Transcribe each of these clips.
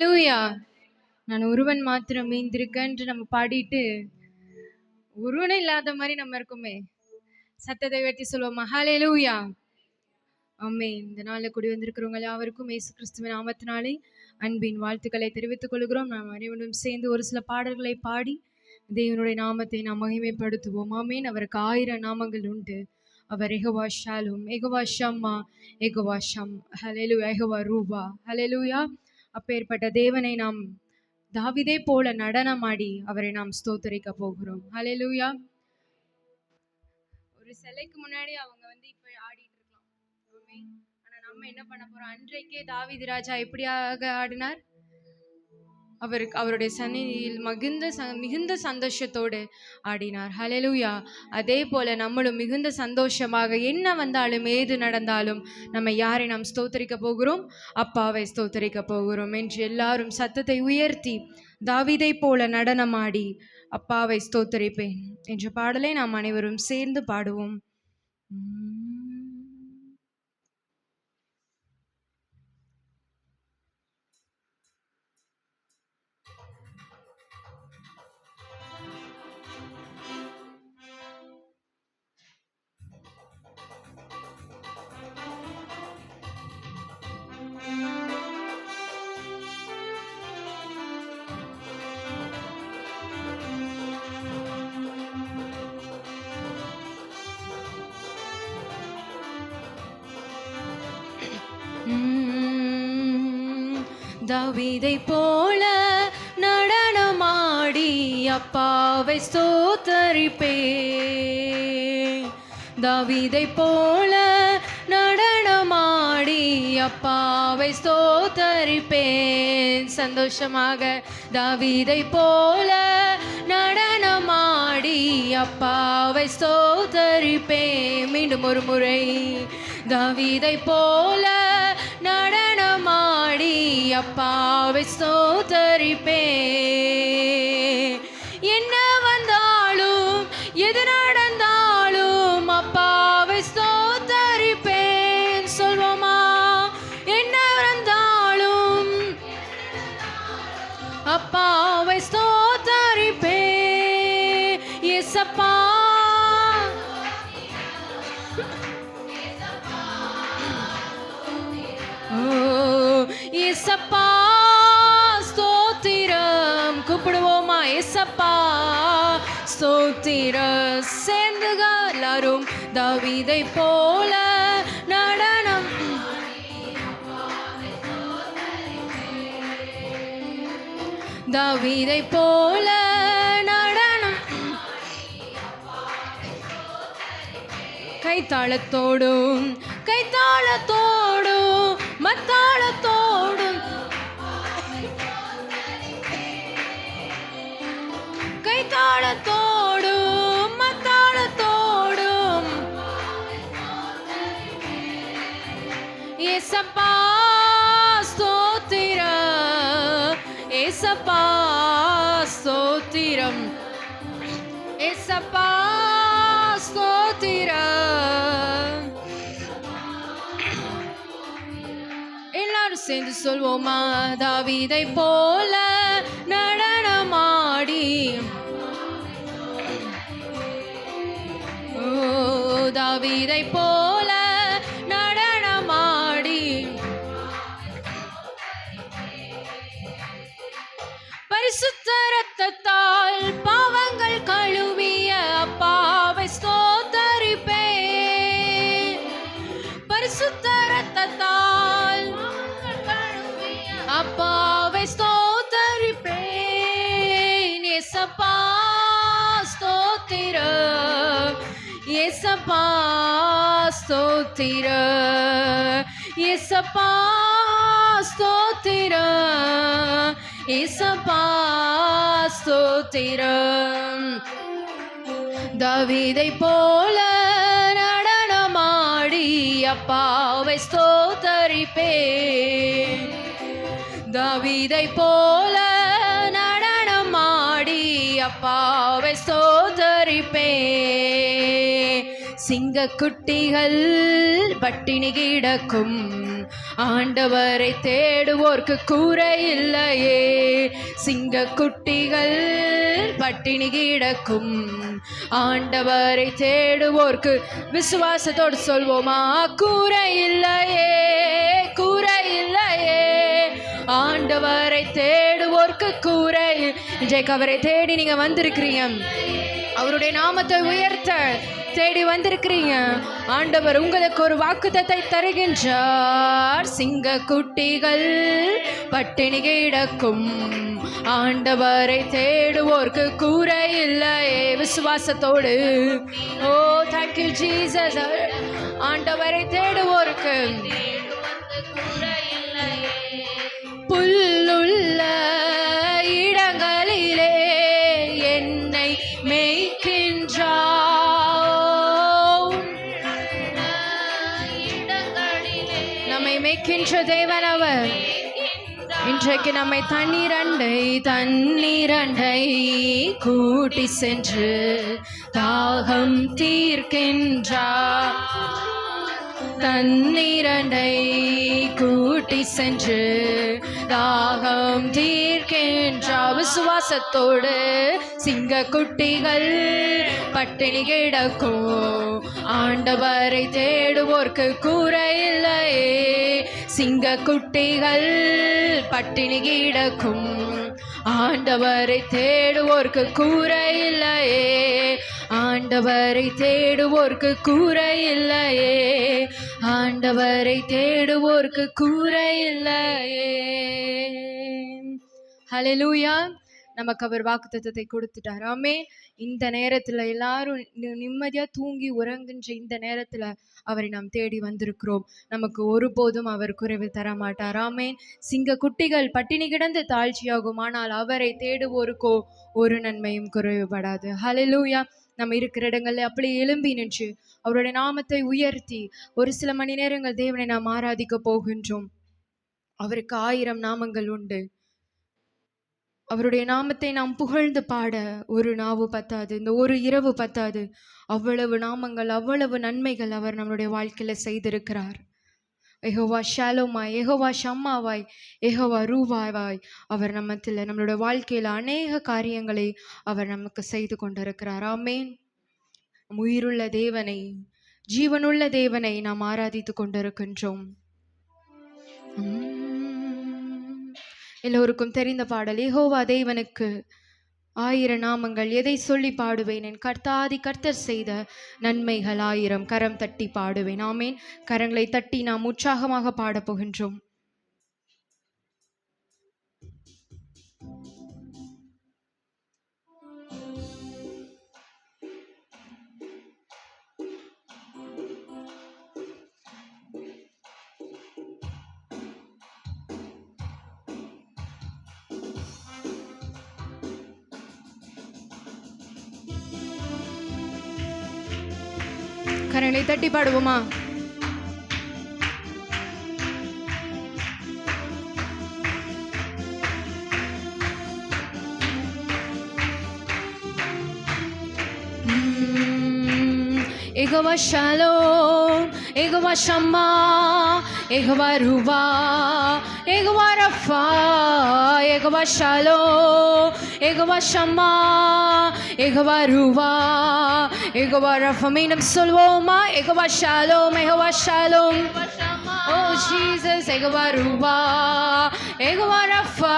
ஹalleluya. நான் ஒருவன் மாத்திரம் மீந்திருக்கேன்னு நம்ம பாடிட்டு ஒருவனே இல்லாத மாதிரி நம்ம இருக்குமே. சத்தத்தை உயர்த்தி சொல்லுவோமா? ஹalleluya. ஆமென். இந்த நாளில் கூடி வந்திருக்கிறவங்க யாவருக்கும் இயேசு கிறிஸ்துவின் நாமத்தினாலே அன்பின் வாழ்த்துக்களை தெரிவித்துக் கொள்கிறோம். நாம் அனைவரும் சேர்ந்து ஒரு சில பாடல்களை பாடி தேவனுடைய நாமத்தை நாம் மகிமைப்படுத்துவோம். ஆமென். அவருக்கு 1000 நாமங்கள் உண்டு. அவர் எகோவா ஷாலும், எகோவா ஷம்மா, எகோவா ஷம், ஹalleluya, எகோவா ரூபா, ஹalleluya. அப்பேற்பட்ட தேவனை நாம் தாவீதை போல நடனமாடி அவரை நாம் ஸ்தோத்தரிக்க போகிறோம். ஹalleluya. ஒரு சிலைக்கு முன்னாடி அவங்க இப்ப ஆடிட்டு இருக்கலாம். ஆமென். ஆனா நம்ம என்ன பண்ண போறோம்? அன்றைக்கே தாவீது ராஜா எப்படியாக ஆடினார்? அவருடைய சந்நிதியில் மிகுந்த சந்தோஷத்தோடு ஆடினார். ஹalleluya. அதே போல நம்மளும் மிகுந்த சந்தோஷமாக என்ன வந்தாலும் ஏது நடந்தாலும் நம்ம யாரை நாம் ஸ்தோத்தரிக்க போகிறோம்? அப்பாவை ஸ்தோத்தரிக்க போகிறோம் என்று எல்லாரும் சத்தத்தை உயர்த்தி தாவீதை போல நடனமாடி அப்பாவை ஸ்தோத்தரிப்பேன் என்ற பாடலை நாம் அனைவரும் சேர்ந்து பாடுவோம். தாவீதை போல நடனமாடி அப்பாவை ஸ்தோத்தரிப்பேன். தாவீதை போல நடனமாடி அப்பாவை ஸ்தோத்தரிப்பேன். சந்தோஷமாக தாவீதை போல நடனமாடி அப்பாவை ஸ்தோத்தரிப்பேன். மீண்டும் ஒரு முறை தாவீதை போல நடனமாடி அப்பாவை ஸ்தோத்தரிப்பேன். என்ன வந்தாலும் எது நடந்தாலும் அப்பாவை ஸ்தோத்தரிப்பேன். சொல்வோமா? என்ன வந்தாலும் அப்பாவை ஸ்தோத்தரிப்பேன். இயேசப்பா ஏசப்பா ஸ்தோத்திரம். கூப்பிடுவோமா? ஏசப்பா ஸ்தோத்திர. சேர்ந்துக எல்லாரும் தாவீதை போல நடனம். தாவீதை போல நடனம். கைத்தாளத்தோடும் கைத்தாளத்தோடும் மத்தாளத்தோடும் கைத்தாளத்தோடும் மத்தாளத்தோடும் ஏசப்பா ஸ்தோத்திரம். ஏசப்பா ஸ்தோத்திரம். ஏசப்பா ஸ்தோத்திரம். சேர்ந்து சொல்வோமா? தாவீதை போல நடனமாடி தாவீதை போல நடனமாடி பரிசுத்த இரத்தத்தால் பாவங்கள் கழுவிய அப்பாவை ஸ்தோத்தரிப்பேன். பரிசுத்த இரத்தத்தால் அப்பாவை ஸ்தோத்தரிப்பேன். ஏசப்பா ஸ்தோத்திர. ஏசப்பா ஸ்தோத்திர. ஏசப்பா ஸ்தோத்திர. ஏசப்பா ஸ்தோத்திர. தாவீதை போல நடனமாடி அப்பாவை ஸ்தோத்தரிப்பேன். தாவீதை போல நடனமாடி அப்பாவை ஸ்தோத்தரிப்பேன். சிங்க குட்டிகள் பட்டினி கிடக்கும், ஆண்டவரை தேடுவோர்க்கு கூரை இல்லையே. சிங்க குட்டிகள் பட்டினி கிடக்கும், ஆண்டவரை தேடுவோர்க்கு, விசுவாசத்தோடு சொல்வோமா, கூரை இல்லையே, கூரை இல்லையே. ஆண்டவரை தேடுவோர்க்கு கூரை. இன்றைக்கு அவரை தேடி நீங்க வந்திருக்கிறீங்க, அவருடைய நாமத்தை உயர்த்த தேடி வந்திருக்கிறீங்க. ஆண்டவர் உங்களுக்கு ஒரு வாக்குத்தத்தை தருகின்றார். சிங்க குட்டிகள் பட்டினி கிடக்கும், ஆண்டவரை தேடுவோர்க்கு கூரை இல்லையே. விசுவாசத்தோடு, ஓ thank you Jesus. ஆண்டவரை தேடுவோர்க்கு புல்லுள்ள இடங்களிலே என்னை மேய்க்கின்றார். நம்மை மேய்க்கின்ற தேவன் அவர். இன்றைக்கு நம்மை தண்ணீரண்டை கூட்டி சென்று தாகம் தீர்க்கின்றார். தண்ணீரண்டை கூட்டி சென்று தாகம் தீர்க்கின்றார். விசுவாசத்தோடு சிங்க குட்டிகள் பட்டினி கிடக்கும், ஆண்டவரை தேடுவோர்க்கு கூரை இல்லையே. சிங்க குட்டிகள் பட்டினி கிடக்கும், ஆண்டவரை தேடுவோர்க்கு கூரை இல்லையே. ஆண்டவரை தேடுவோர்க்கு கூரை இல்லையே. ஆண்டவரை தேடுவோர்க்கு கூரை இல்லையே. ஹல்லேலூயா. நமக்கு அவர் வாக்குத்தத்தத்தை கொடுத்துட்டார். ஆமென். இந்த நேரத்துல எல்லாரும் நிம்மதியா தூங்கி உறங்குகின்ற இந்த நேரத்துல அவரை நாம் தேடி வந்திருக்கிறோம். நமக்கு ஒருபோதும் அவர் குறைவு தர மாட்டார். ஆமென். சிங்க குட்டிகள் பட்டினி கிடந்து தாழ்ச்சியாகும், ஆனால் அவரை தேடுவோருக்கோ ஒரு நன்மையும் குறைவுபடாது. ஹல்லேலூயா. நம்ம இருக்கிற இடங்கள்ல அப்படி எழும்பி நின்று அவருடைய நாமத்தை உயர்த்தி ஒரு சில மணி நேரங்கள் தேவனை நாம் ஆராதிக்க போகின்றோம். அவருக்கு 1000 நாமங்கள் உண்டு. அவருடைய நாமத்தை நாம் புகழ்ந்து பாட ஒரு நாவு பத்தாது, இந்த ஒரு இரவு பத்தாது. அவ்வளவு நாமங்கள், அவ்வளவு நன்மைகள் அவர் நம்மளுடைய வாழ்க்கையில செய்திருக்கிறார். யெகோவா ஷாலோமாய், யெகோவா ஷம்மாவாய், யெகோவா ரூவாவாய் அவர் நம்மளுடைய வாழ்க்கையில அநேக காரியங்களை அவர் நமக்கு செய்து கொண்டிருக்கிறார். ஆமென். உயிருள்ள தேவனை, ஜீவனுள்ள தேவனை நாம் ஆராதித்து கொண்டிருக்கின்றோம். எல்லோருக்கும் தெரிந்த பாடல், யெகோவா தேவனுக்கு 1000 நாமங்கள், எதை சொல்லி பாடுவேன், என் கர்த்தர் செய்த நன்மைகள் 1000. கரம் தட்டி பாடுவேன். ஆமென். கரங்களை தட்டி நாம் உற்சாகமாக பாடப் போகின்றோம். கரங்களை தட்டி பாடுவோமா? Jehovah Shalom, Jehovah Shammah, Jehovah Ruah, Jehovah Rapha, Jehovah Shalom, Jehovah Shammah, Jehovah Ruah, Jehovah Rapha. மீண்டும் சொல்வோமா? Jehovah Shalom, Jehovah Shalom, oh Jesus, Jehovah Ruah, Jehovah Rapha,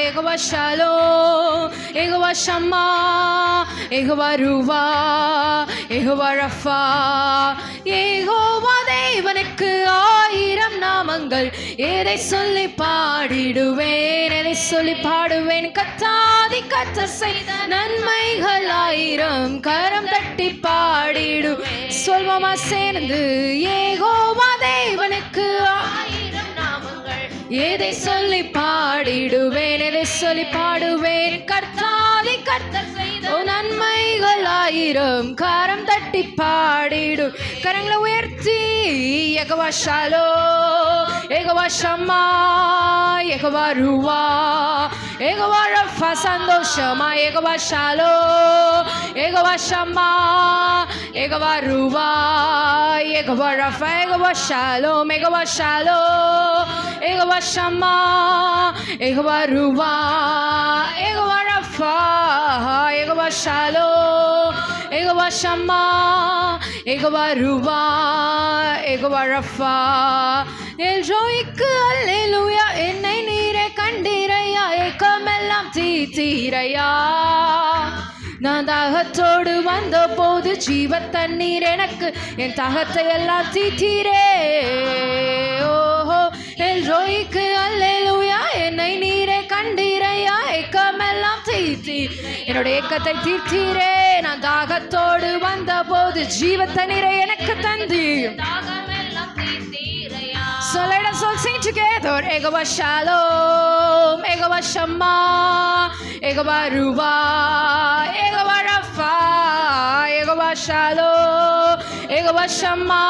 Jehovah Shalom, Jehovah Shammah, Jehovah Ruah, Jehovah Rapha. Jehovah தேவனுக்கு 1000 நாமங்கள், எதை சொல்லி பாடிடுவேன், எதை சொல்லி பாடுவேன். கர்த்தர் செய்த நன்மைகள் 1000. கரம் தட்டி பாடிடுவேன். சொல்வோமா சேர்ந்து? யெகோவா தேவனுக்கு 1000 நாமங்கள், எதை சொல்லி பாடிடுவேன், எதை சொல்லி பாடுவேன். கர்த்தர் செய்த நன்மைகள் ஆயிரம் கரம் தட்டி பாடிடும். கரங்களை உயர்த்தி Jehovah Shalom, Jehovah Shammah, Jehovah Ruah, Jehovah Rapha சந்தோஷமா, Jehovah Shalom, Jehovah Shammah, Jehovah Ruah, Jehovah Rapha, Jehovah Shalom, Jehovah Shalom, Jehovah Shammah, Jehovah Ruah, Jehovah Rapha, Jehovah Shalom, Jehovah Shammah, Jehovah Ruah, Jehovah Rafah. எல்ரோய்க்கு அல்லேலூயா, என்னை நீரே கண்டீரையா, ஏக்கமெல்லாம் தீத்தீரையா. நான் தாகத்தோடு வந்த போது ஜீவ தண்ணீர் எனக்கு என் தாகத்தை எல்லாம் தீத்தீரே. ஓஹோ எல்ரோய்க்கு அல்லேலூயா, என்னை நீரே கண்டீரையா, ஏக்கமெல்லாம் தீத்தி என்னுடைய ஏக்கத்தை தீர்த்தீரே. நான் தாகத்தோடு வந்த போது ஜீவ தண்ணீரை எனக்கு தந்தீர். So let us all sing together. Jehovah Shalom, Jehovah Shammah, Jehovah Ruah, Jehovah Rapha, Jehovah Shalom, Jehovah Shammah,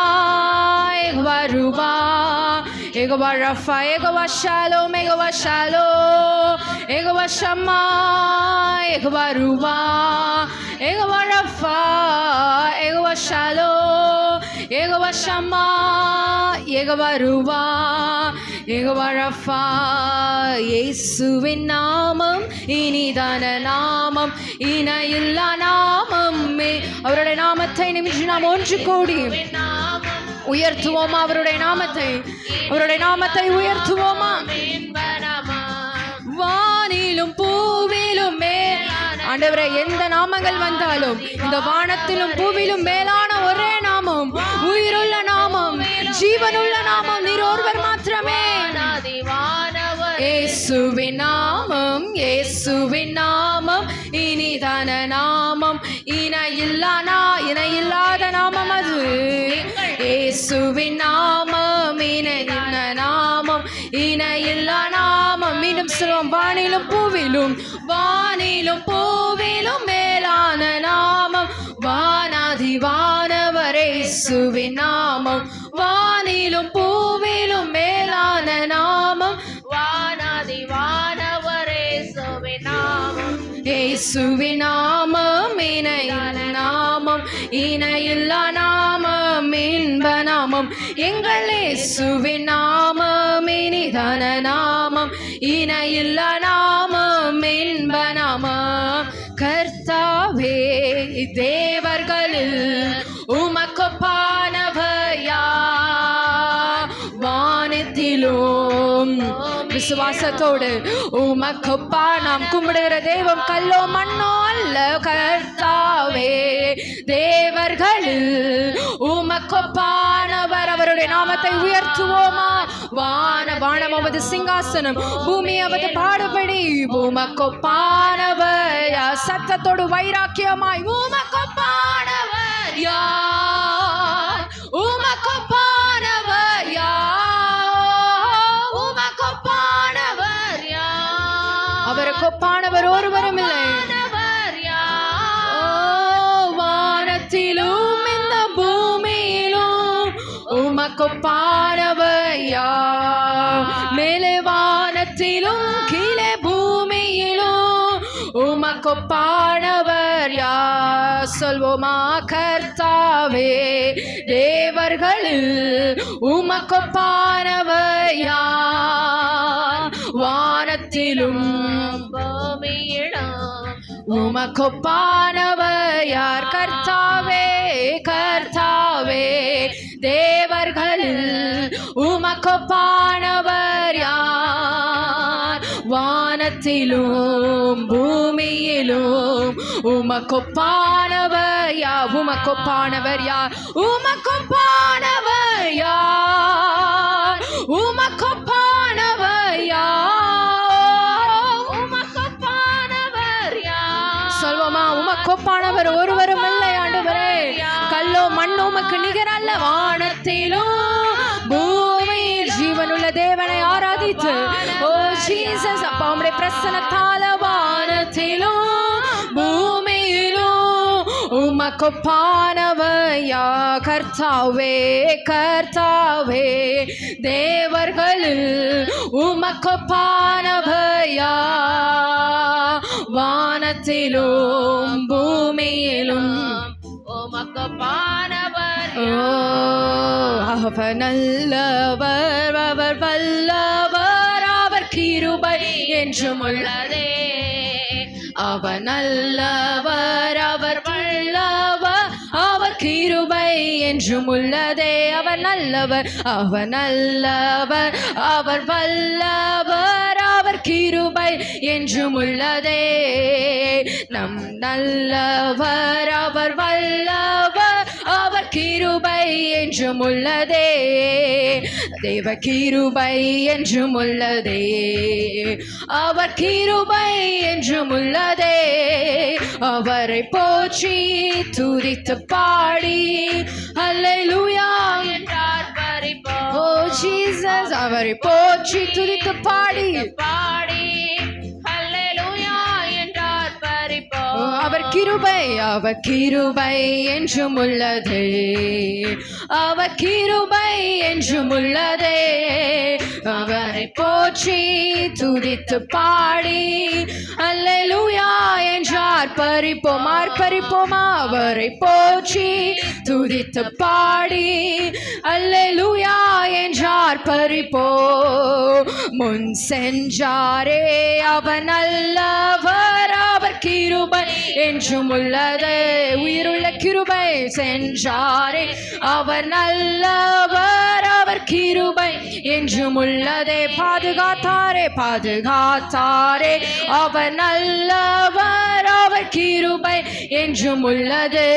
Jehovah Ruah, Jehovah Rapha, Jehovah Shalom, Jehovah Shalom, Jehovah Shammah, Jehovah Ruah, Jehovah Rapha, Jehovah Shalom, Jehovah Shammah, Jehovah Ruah, Jehovah Rafah. இயேசுவின் நாமம் இனிதான நாமம், இணையில்லா நாமமே. அவருடைய நாமத்தை நிமிஷம் நாம் ஒன்று கூடி உயர்த்துவோமா? அவருடைய நாமத்தை, அவருடைய நாமத்தை உயர்த்துவோமா? வானிலும் பூவிலும் ஆண்டவரே, எந்த நாமங்கள் வந்தாலும் இந்த வானத்திலும் பூவிலும் மேலான ஒரே நாமம், உயிருள்ள நாமம், ஜீவனுள்ள நாமம் நீர் ஒருவர் மாத்திரமே. இயேசுவின் நாமம், இயேசுவின் நாமம் இனிதான நாமம், இணையில்லாத நாமம் அது. இயேசுவின் நாமம் இணையில்ல நாமம், இணையில்லா நாமம். மீண்டும் சொல்வோம். வானிலும் பூவிலும், வானிலும் பூவிலும் மேலான நாமம், வானாதி வானவர் இயேசுவின் நாமம், வானிலும் பூவிலும் மேலான நாமம், வானாதி வானவர் இயேசுவின் நாமம். இயேசுவின் நாமம் இணையில்ல நாமம், இணையில்லா நாமம், இன்ப நாமம். எங்கள் இயேசுவின் நாமம் இனிதான நாமம், இணையில்லா நாமம், இன்ப நாமம். கர்த்தாவே தேவர்களில் உமக்கொப்பானவர் யார்? வானத்திலும் விசுவாசத்தோடு உமக்கொப்பா நாம் கும்பிடுகிற தெய்வம் கல்லோ மண்ணோ அல்ல. கர்த்தாவே தேவர்களில் உமக்கொப்பானவர். அவருடைய நாமத்தை உயர்த்துவோமா? வானம் அவது சிங்காசனம், பூமி அவது பாடுபடி. உமக்கொப்பானவர் யார்? சத்தத்தோடு வைராக்கியமாய் உமக்கொப்பானவர் யார்? உமக்கொப்பானவர் யார்? உமக்கொப்பானவர் யார்? அவருக்கு ஒப்பானவர் ஒருவரும் இல்லை. வானத்திலும் இந்த பூமியிலும் உமக்கொப்பானவர் யார்? மேலே வானத்திலும் கீழே பூமியிலும் உமக்கொப்பானவர் யார்? சொல்வோமா? கர்த்தாவே தேவர்களில் உமக்கொப்பானவர் யார்? வானத்திலும் பூமியிலும் உமக்கொப்பானவர் யார்? கர்த்தாவே, கர்த்தாவே தேவர்களில் உமக்கொப்பானவர் யார்? வானத்திலும் பூமியிலும் உமக்கொப்பானவர் யார்? உமக்கொப்பானவர் யார்? உமக்கொப்பானவர் யார்? உமக்கொப்பானவர் யார்? உமக்கொப்பானவர் யார்? சொல்வோமா? உமக்கொப்பானவர் ஒருவரும் இல்லை ஆண்டவரே. கல்லோ மண்ணோ உமக்கு நிகரல்ல. வானத்திலும் பூமியில் ஜீவனுள்ள தேவனை ஆராதித்து, ஓ ஜீசஸ் அப்பா உம்முடைய பிரசன்னத்தால வானத்திலும் பூமியிலும் உமக்கொப்பானவையா கர்த்தாவே கர்த்தாவே தேவர்களில் உமக்கொப்பானவையா வானத்திலும் பூமியிலும் உமக்கொப்பானவர் அவர் நல்லவர் அவர் வல்லவர் அவர் கிருபை என்றும் உள்ளதே அவர் நல்லவர் அவர் வல்லவர் அவர் கிருபை என்றும் உள்ளதே அவர் நல்லவர் அவர் நல்லவர் அவர் வல்லவர் அவர் கிருபை என்றும் உள்ளதே நம் நல்லவர் அவர் வல்லவர் அவர் கிருபை என்றும் உள்ளதே தேவ கிருபை என்றும் உள்ளதே அவர் கிருபை என்றும் உள்ளதே அவரை போற்றி துதித்து பாடி அல்லேலூயா என்றார் பரிபோ ஜீசஸ் அவரை போற்றி துதித்து பாடி அல்லேலூயா என்றார் பரிபோ அவர் கிருபை என்றும் உள்ளதே அவர் கிருபை என்றும் உள்ளதே அவரை போற்றி துதித்து பாடி அல்லேலூயா என்றார் பரிப்போமா அவரை போற்றி துதித்து பாடி அல்லேலூயா என்றார் பரிப்போ முன் சென்றாரே அவர் நல்லவர் அவர் கிருபை என்றும் உள்ளதே உயிருள்ள கிருபை சென்றாரே அவர் நல்லவர் அவர் கிருபை என்றும் உள்ளதே பாதுகாத்தாரே அவர் நல்லவர் அவர் கிருபை என்றும் உள்ளதே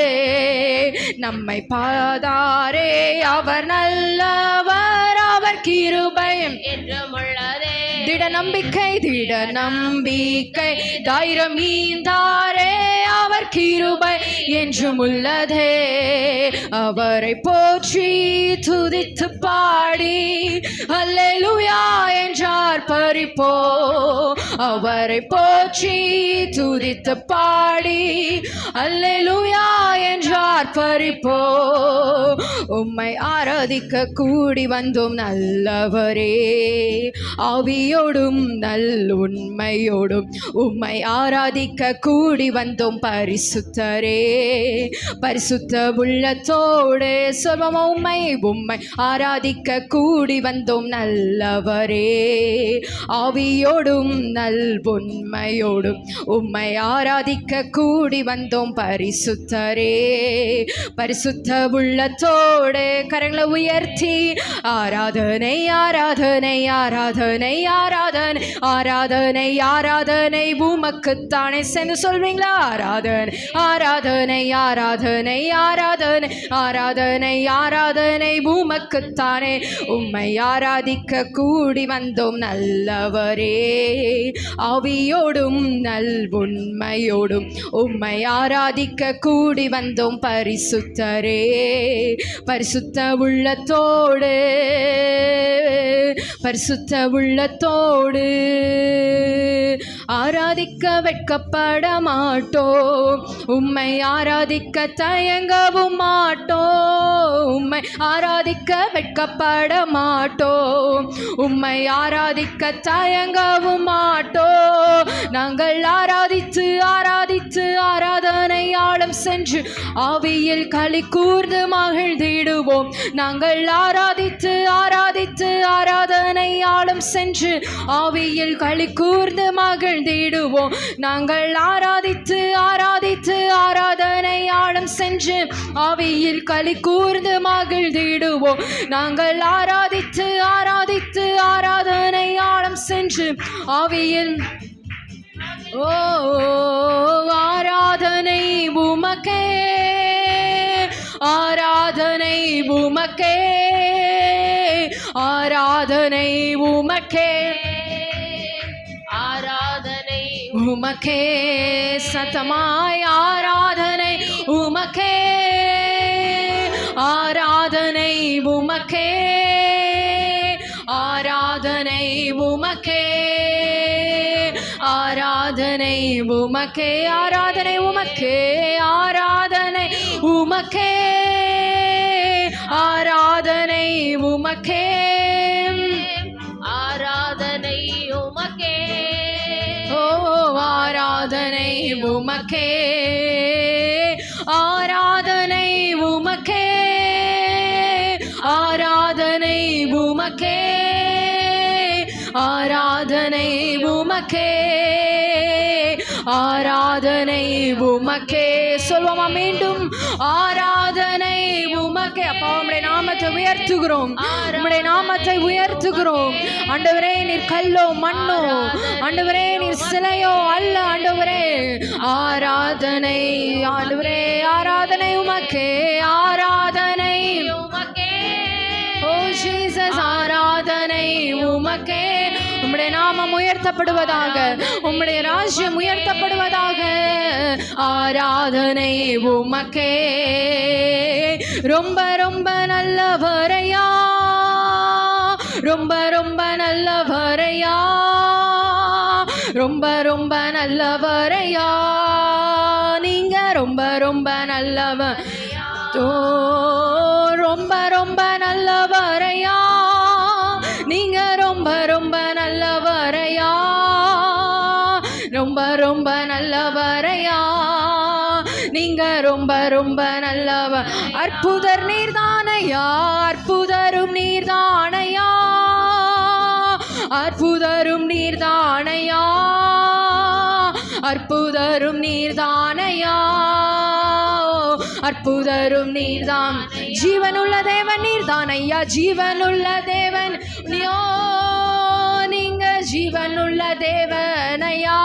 நம்மை பாதாரே அவர் நல்லவர் அவர் கிருபை என்றும் உள்ளதே திட நம்பிக்கை தைரம் ஈந்தாரே அவர் கிருபை என்றும் உள்ளதே அவரை போற்றி துதித்து பாடி அல்லேலூயா என்றார் பரிப்போ அவரை போற்றி துதித்து பாடி அல்லேலூயா என்றார் பரிப்போ உம்மை ஆராதிக்க கூடி வந்தோம் நல்லவரே ஆவியோடும் உண்மையோடும் உம்மை ஆராதிக்க கூடி வந்தோம் பரிசுத்தரே பரிசுத்த உள்ளத்தோடு சொல்வோம் உம்மை ஆராதிக்க கூடி வந்தோம் நல்லவரே ஆவியோடும் உண்மையோடும் உம்மை ஆராதிக்க கூடி வந்தோம் பரிசுத்தரே பரிசுத்த உள்ளத்தோடு கரங்களை உயர்த்தி ஆராதனை ஆராதனை ஆராதனை ஆராதனை ஆராதனை ஆராதனை உமக்குத்தானே சேர்ந்து சொல்வீங்களா ஆராதனை ஆராதனை ஆராதனை ஆராதனை ஆராதனை ஆராதனை உமக்குத்தானே உம்மை ஆராதிக்க கூடி வந்தோம் நல்லவரே ஆவியோடும் உண்மையோடும் உம்மை ஆராதிக்க கூடி வந்தோம் பரிசுத்தரே பரிசுத்த உள்ளத்தோடு பரிசுத்த உள்ளத்தோடு ஆராதிக்க வெட்கப்பட மாட்டோம் உம்மை ஆராதிக்க தயங்கவும் மாட்டோம் உம்மை ஆராதிக்க வெட்கப்பட மாட்டோம் உம்மை ஆராதிக்க தயங்கவும் மாட்டோம் நாங்கள் ஆராதித்து ஆராதித்து ஆராதனை ஆழம் சென்று ஆவியில் களி கூர்ந்து மகிழ்ந்திடுவோம் நாங்கள் ஆராதித்து ஆராதித்து ஆராதனை ஆழம் சென்று ஆவியில் களி கூர்ந்து மகிழ்ந்திடுவோம் நாங்கள் ஆராதித்து ஆராதித்து ஆராதனை ஆழம் சென்று ஆவியில் களி கூர்ந்து மகிழ்ந்திடுவோம் நாங்கள் ஆராதித்து ஆராதித்து ஆராதனை ஆழம் சென்று ஆவியில் ஆராதனை உமக்கே ஆராதனை உமக்கே ஆராதனை உமக்கே ஆராதனை உமக்கே சத்தமாய் ஆராதனை உமக்கே ஆராதனை உமக்கே ஆராதனை உமக்கே ஆராதனை ஆராதனை உமக்கே, ஆராதனை உமக்கே, ஆராதனை உமக்கே, ஆராதனை உமக்கே, ஆராதனை உமக்கே, ஓ ஆராதனை உமக்கே, ஆராதனை உமக்கே, ஆராதனை உமக்கே, ஆராதனை உமக்கே, ஆராதனை உமக்கே. சொல்வோமா மீண்டும்? ஆராதனை உமக்கே. அப்பா உம்முடைய நாமத்தை உயர்த்துகிறோம், உம்முடைய நாமத்தை உயர்த்துகிறோம். ஆண்டவரே நீர் கல்லோ மண்ணோ, ஆண்டவரே நீர் சிலையோ அல்ல. ஆண்டவரே ஆராதனை, ஆண்டவரே ஆராதனை உமக்கே, ஆராதனை உமக்கே, ஓ ஜீசஸ் ஆராதனை உமக்கே. உம்முடைய நாமம் உயர்த்தப்படுவதாக, உம்முடைய ராஜ்யம் உயர்த்தப்படுவதாக. ஆராதனை உமக்கே. ரொம்ப ரொம்ப நல்லவரையா, ரொம்ப ரொம்ப நல்லவரையா, ரொம்ப ரொம்ப நல்லவரையா, நீங்க ரொம்ப ரொம்ப நல்லவர், ரொம்ப ரொம்ப நல்லவரையா, நீங்க ரொம்ப ரொம்ப நல்லவரையா, ரொம்ப ரொம்ப நல்லவரையா, நீங்க ரொம்ப ரொம்ப நல்லவர். அற்புதர் நீர்தானையா, அற்புதரும் நீர்தானையா, அற்புதரும் நீர்தானையா, அற்புதரும் நீர்தானையா, அற்புதரும் நீர்தான். ஜீவனுள்ள தேவன் நீர்தான் ஐயா, ஜீவனுள்ள தேவன் நீயோ, நீங்க ஜீவனுள்ள தேவனையா,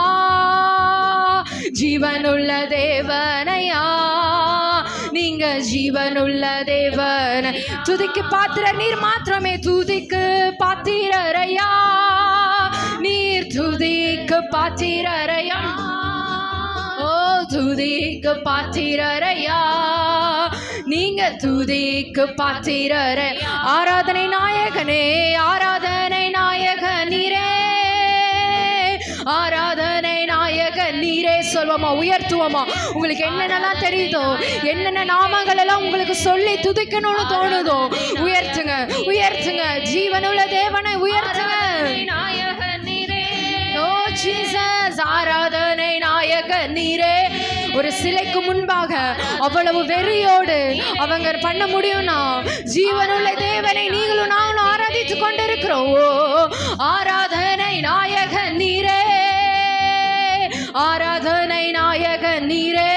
ஜீவனுள்ள தேவனையா, நீங்க ஜீவனுள்ள தேவன். துதிக்கு பாத்திர நீர் மாத்திரமே, துதிக்கு பாத்திரரையா, நீர் துதிக்கு பாத்திரரையா, ஓ துதிக்கு பாத்திரரையா, நீங்க துதிக்கு பாத்திரரை. ஆராதனை நாயகனே, ஆராதனை நாயக நீரே, ஆராதனை நாயக நீரே. சொல்வோமா, உயர்த்துவோமா? உங்களுக்கு என்னென்னலாம் தெரியுதோ, என்னென்ன நாமங்கள் எல்லாம் உங்களுக்கு சொல்லி துதிக்கணும்னு தோணுதோ உயர்த்துங்க, உயர்த்துங்க. ஜீவனுள்ள தேவனை உயர்த்துங்க. நாயக நீரே, ஓ ஜீசஸ் ஆராதனை நாயக நீரே. ஒரு சிலைக்கு முன்பாக அவ்வளவு வெறியோடு அவங்க பண்ண முடியும்னா, ஜீவனுள்ள தேவனை நீங்களும் நாங்களும் ஆராதித்து கொண்டிருக்கிறோம். ஆராதனை நாயக நீரே, ஆராதனை நாயக நீரே,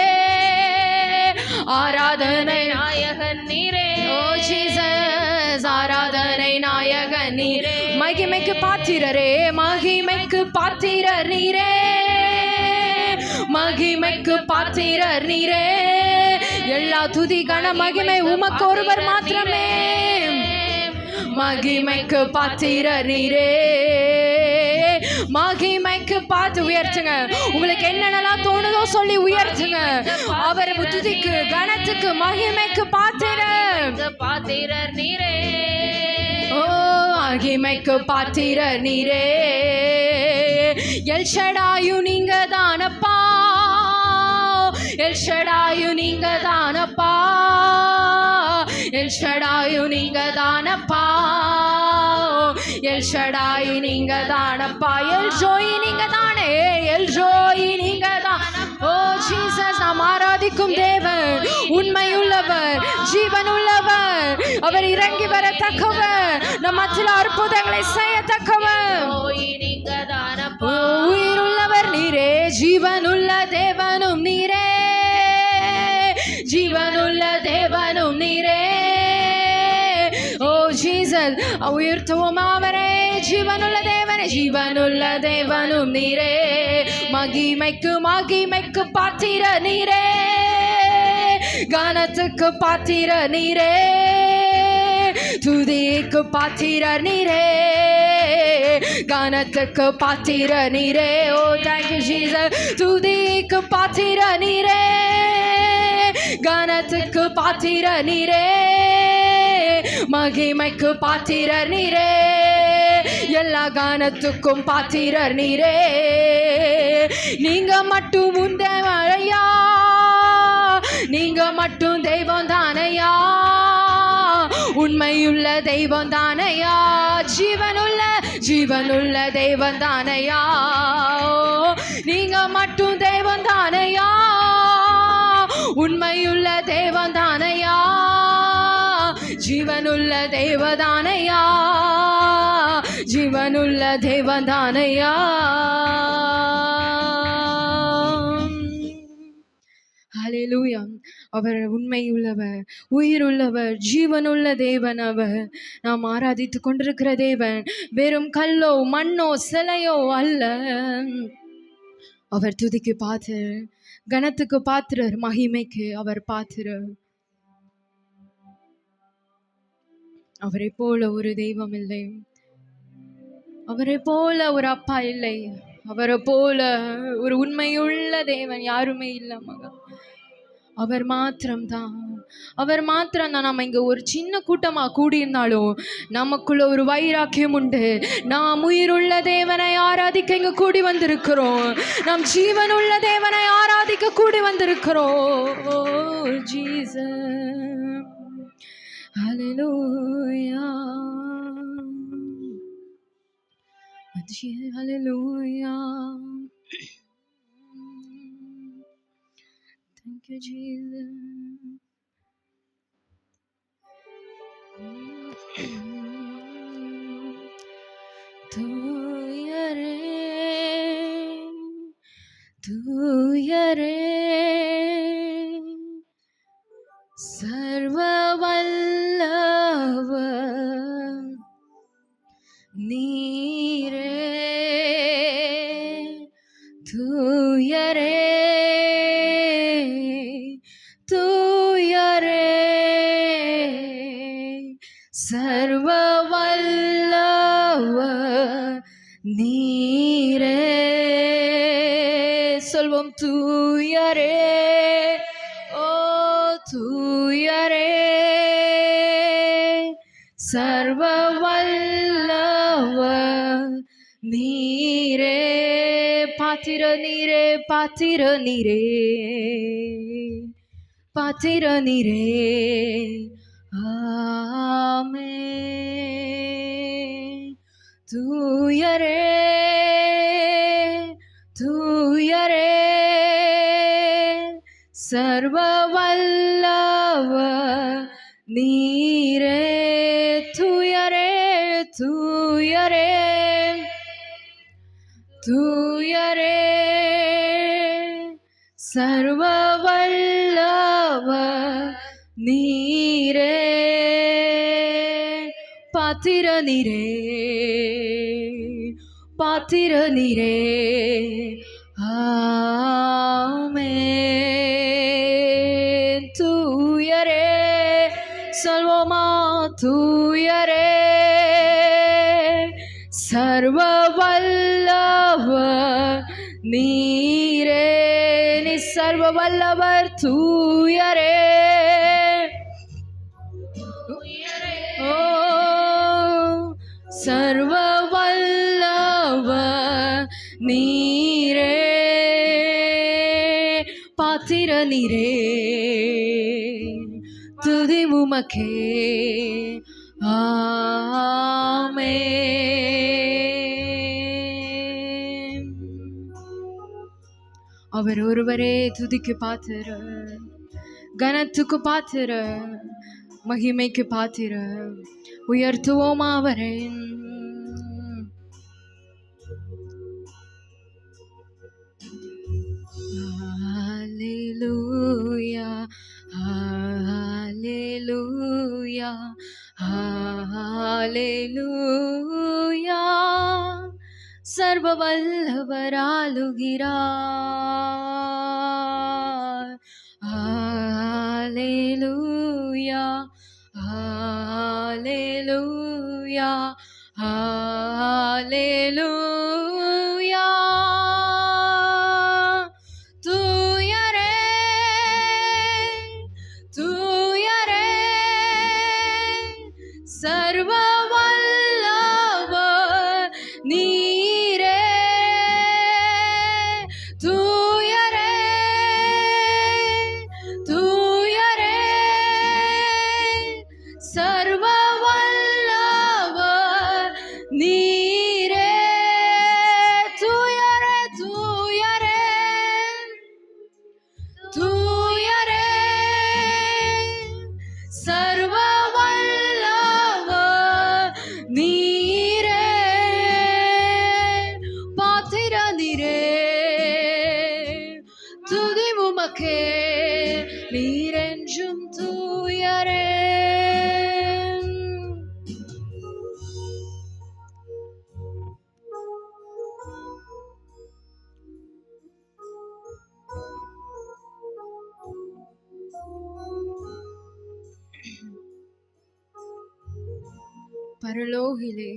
ஆராதனை நாயக நீரே, ஓ ஜீசஸ் ஆராதனை நாயக நீரே. மகிமைக்கு பாத்திரரே, மகிமைக்கு பாத்திரர் நீரே, மகிமைக்கு பாத்திரர் நீரே. எல்லா துதி கன மகிமை உமக்கு ஒருவர் மாத்திரமே. மகிமைக்கு பாத்திரர் நீரே, மகிமைக்கு பார்த்து உயர்த்துங்க. உங்களுக்கு என்னென்னலாம் தோணுதோ சொல்லி உயர்த்துங்க. அவர் துதிக்கு கனத்துக்கு மகிமைக்கு பாத்திரர் நீரே, ஓ மகிமைக்கு பாத்திரர் நீரே. எல் ஷடாயு நீங்க தானப்பா, எல் ஷடாயு நீங்க தானப்பா, எல் ஷடாயு நீங்க தானப்பா, எல் ஷடாயு நீங்க தானப்பா. எல் ஜோயி நீங்க தானே, எல் ஜோயி நீங்க தான். ஓ ஜீசஸ் நாம் ஆராதிக்கும் தேவன் உண்மையுள்ளவர், ஜீவனுள்ளவர். அவர் இறங்கி வரத்தக்கவர், நம் மத்தியில் அற்புதங்களை செய்யத்தக்கவர். உயிருள்ளவர் நீரே, ஜீவனுள்ள தேவனும் நீரே, ஜீவனுள்ள தேவனும் நீரே. ஓ ஜீசஸ் உயர்த்துவோம் அவரே, ஜீவனுள்ள தேவனே, ஜீவனுள்ள தேவனும் நீரே. மகிமைக்கு மகிமைக்கு பாத்திர நீரே, கனத்துக்கு பாத்திர நீரே, துதிக்கு பாத்திர நீரே, கனத்துக்கு பாத்திர நீரே. ஓ thank you Jesus. துதிக்கு பாத்திர நீரே, கனத்துக்கு பாத்திர நீரே, மகிமைக்கு பாத்திர நீரே, எல்லா கானத்துக்கும் பாத்திரர் நீரே, நீங்க மட்டும் முந்தவரையா, நீங்க மட்டும் தெய்வம் தானையா, உண்மையுள்ள தெய்வம் தானையா, ஜீவனுள்ள தெய்வம் தானையா. நீங்க மட்டும் தெய்வம் தானையா, உண்மையுள்ள தெய்வம் தானையா, ஜீவனுள்ள தேவதானையா, ஜீவனுள்ள தேவதானையா. ஹல்லேலூயா. அவர் உண்மையுள்ளவர், உயிருள்ளவர், ஜீவனுள்ள தேவன். அவர் நாம் ஆராதித்து கொண்டிருக்கிற தேவன் வெறும் கல்லோ மண்ணோ சிலையோ அல்ல. அவர் துதிக்கு பாத்திரர், கனத்துக்கு பாத்திரர், மகிமைக்கு அவர் பாத்திரர். அவரை போல ஒரு தெய்வம் இல்லை, அவரை போல ஒரு அப்பா இல்லை, அவரை போல ஒரு உண்மையுள்ள தேவன் யாருமே இல்லை மகா. அவர் மாத்திரம்தான், அவர் மாத்திரம்தான். நம்ம இங்க ஒரு சின்ன கூட்டமா கூடியிருந்தாலும் நமக்குள்ள ஒரு வைராக்கியம் உண்டு. நாம் உயிருள்ள தேவனை ஆராதிக்க இங்க கூடி வந்திருக்கிறோம், நாம் ஜீவனுள்ள தேவனை ஆராதிக்க கூடி வந்திருக்கிறோம். Oh Jesus, hallelujah, hallelujah. Thank you, Jesus. தூயரே, தூயரே, சர்வ வல்லவர் நீரே, தூயரே, தூயரே, சர்வ வல்லவர் நீரே. சொல்வோம் தூயரே, ஓ தூயரே, சர்வ வல்லவர் நீரே. பாத்திர நீரே, பாத்திர நீரே, பாத்திர நீரே. ஆமென். தூயரே, தூயரே, சர்வ வல்லவர் நீரே. தூயரே, தூயரே, தூயரே, சர்வ வல்லவர் நீரே. பாத்திர நீரே, பாத்திர நீரே. ஆமென். தூயரே, சொல்வோமா தூயரே, சர்வ வல்லவர் நீரே. நீ சர்வ வல்லவர் தூயரே, ஓ சர்வ வல்லவர் நீரே. பாத்திர நீரே, துதி உமக்கே. ஆமென். அவர் ஒருவரே துதிக்கு பாத்திர, கனத்துக்கு பாத்திர, மகிமைக்கு பாத்திர. உயர்த்துவோமா அவரை. ஹல்லேலூயா, ஹல்லேலூயா, ஹல்லேலூயா. சர்வ வல்லவர் ஆளுகிறார். ஹல்லேலூயா, ஹல்லேலூயா, ஹல்லேலூயா. தூயரே, தூயரே, சர்வ வல்லவர் நீரே. உமக்கே நீரென்றும் தூயரே. பரலோகிலே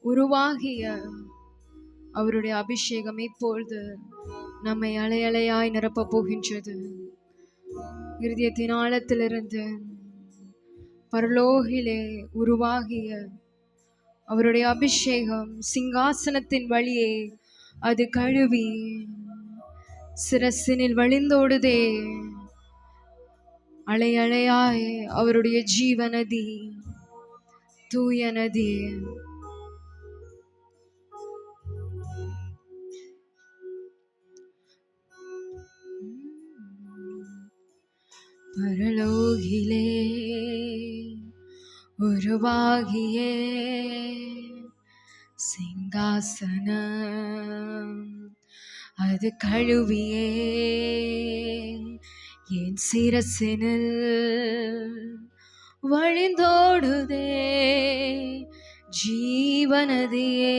உருவாகிய அவருடைய அபிஷேகம் இப்பொழுது நம்மை அலையலையாய் நிரப்பப் போகின்றது. இருதயத்தின் ஆழத்திலிருந்து பரலோகிலே உருவாகிய அவருடைய அபிஷேகம் சிங்காசனத்தின் வழியே அது கழுவி சிரசினில் வழிந்தோடுதே. அலையலையாய் அவருடைய ஜீவநதி, தூய நதி. பரலோகிலே உருவாகிய சிங்காசனம் அது கழுவியே என் சிரசினில் வழிந்தோடுதே. ஜீவநதியே,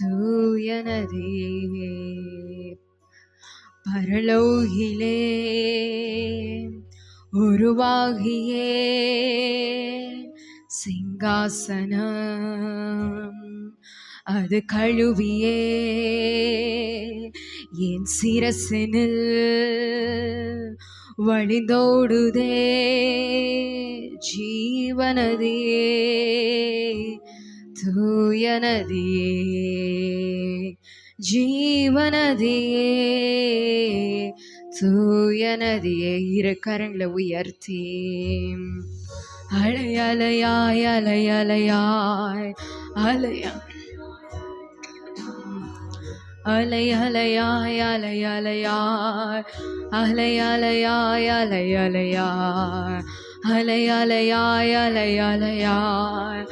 தூய நதியே. பரலோகிலே உருவாகிய சிங்காசனம் அது கழுவியே என் சிரசினில் வழிந்தோடுதே. ஜீவநதியே, தூய நதியே. ஜீவநதியே, தூய நதியே. இரு கரங்களை உயர்த்தி அலையலையாய் அலையலையாய் அலையா அலையலையாய் அலையலையாய் அலையலையாய் அலையலையாய் அலையலையாய் அலையலையாய்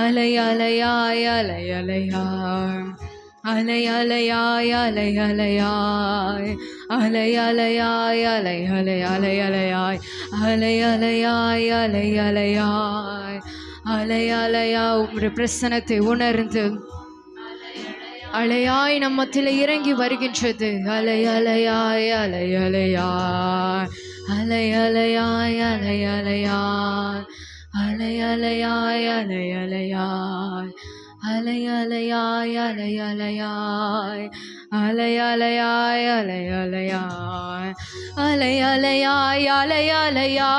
அலையலையாய் அலையலையாய் அலையலையாய் அலையலையாய் அலையலையாய் அலையலையாய் அலையலையாய் அலையலையாய் அலையலையாய். உம்முடைய பிரசன்னத்தை உணர்ந்து அலையாய் நம்மத்தில் இறங்கி வருகின்றது. அலையலையாய் அலையலையாய் அலையலையாய் அலையலையாய் அலையலையாய் அலையலையாய் அலையலையாய் அலையலையாய் அலையலையாய் அலையலையாய் அலையலையாய்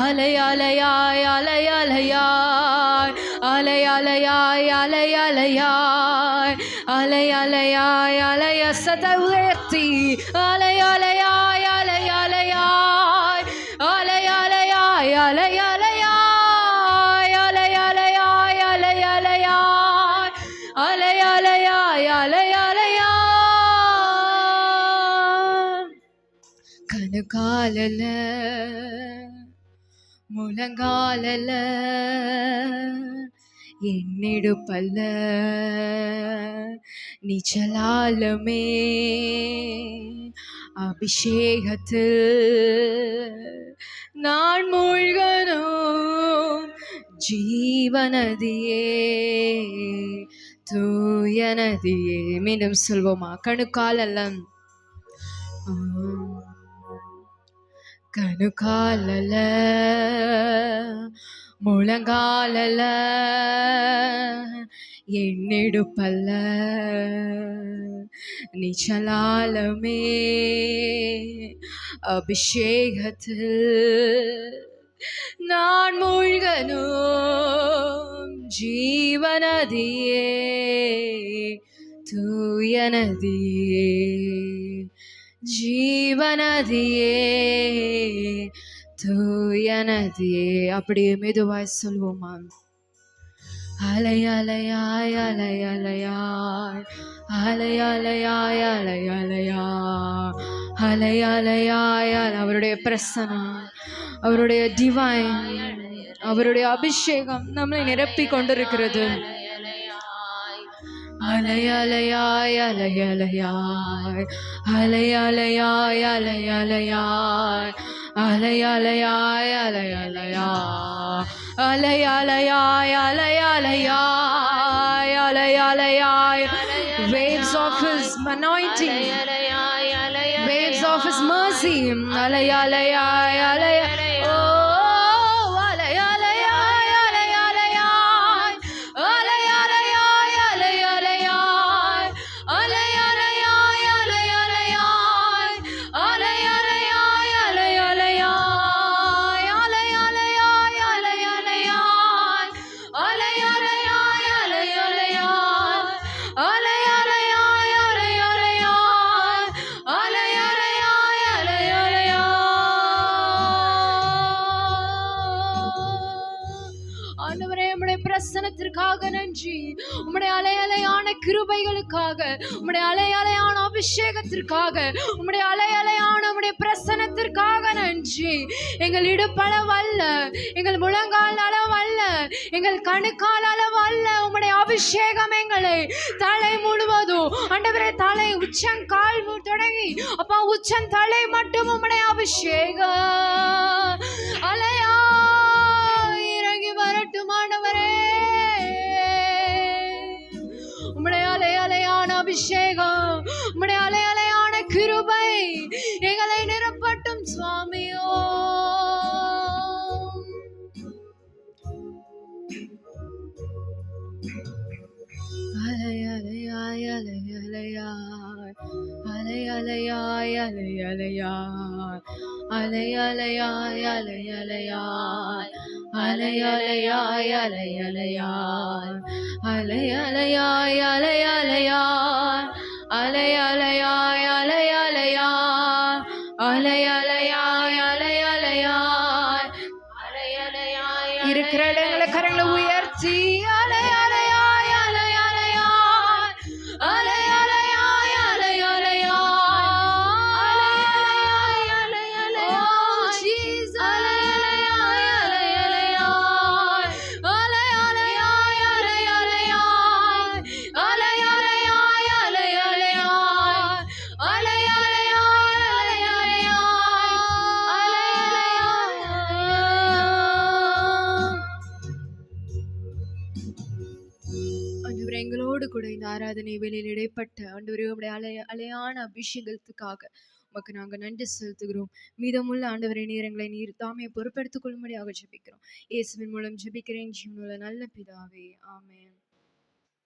அலையலையாய் அலையலையாய் அலையலையாய் அலையலையாய் அலையலையாய் அலைய சத உயர்த்தி அலையலையாய் அலையலையாய் அலையலையாய் அலையலையாய் அலையலையாய் அலையலையாய் அலையலையாய் அலையலையாய். கணுகாலல முழங்காலல என்னிடுப்பல்ல நிச்சலாலமே அபிஷேகத்தில் நான் மூழ்கணும். ஜீவநதியே, தூய நதியே. மீண்டும் சொல்வோமா? கணுக்காலல்ல கணுக்காலல முழங்காலல என்னிடுப்பல்ல நிச்சலாலமே அபிஷேகத்தில் நான் மூழ்கணும். ஜீவநதியே, தூய நதியே. ஜீவநதியே, தூய நதியே. அப்படியே மெதுவாய் சொல்வோமா? அலையலையாய் அலையலையாய் அலையலையாய் அலையலையாய் அலையலையாய். அவருடைய பிரசனம், அவருடைய டிவைன், அவருடைய அபிஷேகம் நம்மளை நிரப்பி கொண்டிருக்கிறது. அலை அலையாய் அலை அலையாய் அலை அலையாய் அலை அலையாய் அலை அலையாய் அலை அலையாய் அலை அலையாய் அலை அலையாய் அலை அலையாய் waves of his anointing, waves of his mercy, alay alay alay alay, oh alay alay alay alay alay alay alay alay alay alay alay alay alay alay alay alay ஆண்டவரே உம்முடைய பிரசன்னத்திற்காக நன்றி. உம்முடைய அலையலையான கிருபைகளுக்காக, உம்முடைய அலையலையான அபிஷேகத்திற்காக, உம்முடைய அலையலையான உம்முடைய பிரசன்னத்திற்காக நன்றி. எங்கள் இடுப்பளவு அல்ல, எங்கள் முழங்கால் அளவு அல்ல, எங்கள் கணுக்கால் அளவு அல்ல. உம்முடைய அபிஷேகம் எங்களை தலை முழுவதும் ஆண்டவரே, தலை உச்சங்கால் தொடங்கி அப்பா உச்சந்தலை மட்டும் உம்முடைய அபிஷேகம் அலையா இறங்கி வரட்டும் ஆண்டவரே. உம்முடைய அலையான அபிஷேகம், உம்முடைய அலையான கிருபை எங்களை நிரப்பட்டும் சுவாமியோ. அலை அலையாய் அலை அலையாய் அலை அலையாய் அலை அலையாய் அலை அலையாய் அலை அலையாய் அலை அலையாய் அலை அலையாய் அலை அலையாய் அலை அலையாய் அலை அலையாய் அலை அலையாய் அலை அலையாய் அலை அலையாய் அலை அலையாய். இருக்கிற இடங்களை கரங்களை உயர்த்தி அலை அலையாய் அலை அலையாய் அலை அலையாய் அலை அலையாய் அலை அலையாய் ஜீசஸ் அலை அலையாய் அலை அலையாய் அலை அலையாய் அலை அலையாய் அலை அலையாய் அலை அலையாய் அலை அலையாய் அலை ஆண்டவரே, எங்களோடு கூட இந்த ஆராதனை வேளையில் இடைப்பட்ட ஆண்டவரே உம்முடைய அலையான அபிஷேகத்துக்காக உமக்கு நாங்கள் நன்றி செலுத்துகிறோம். மீதமுள்ள ஆண்டவரை நேரங்களை நீர் தாமே பொறுப்பெடுத்துக் கொள்ளும்படியாக ஜெபிக்கிறோம். இயேசுவின் மூலம் ஜெபிக்கிறேன் ஜீவனுள்ள நல்ல பிதாவே, ஆமென்.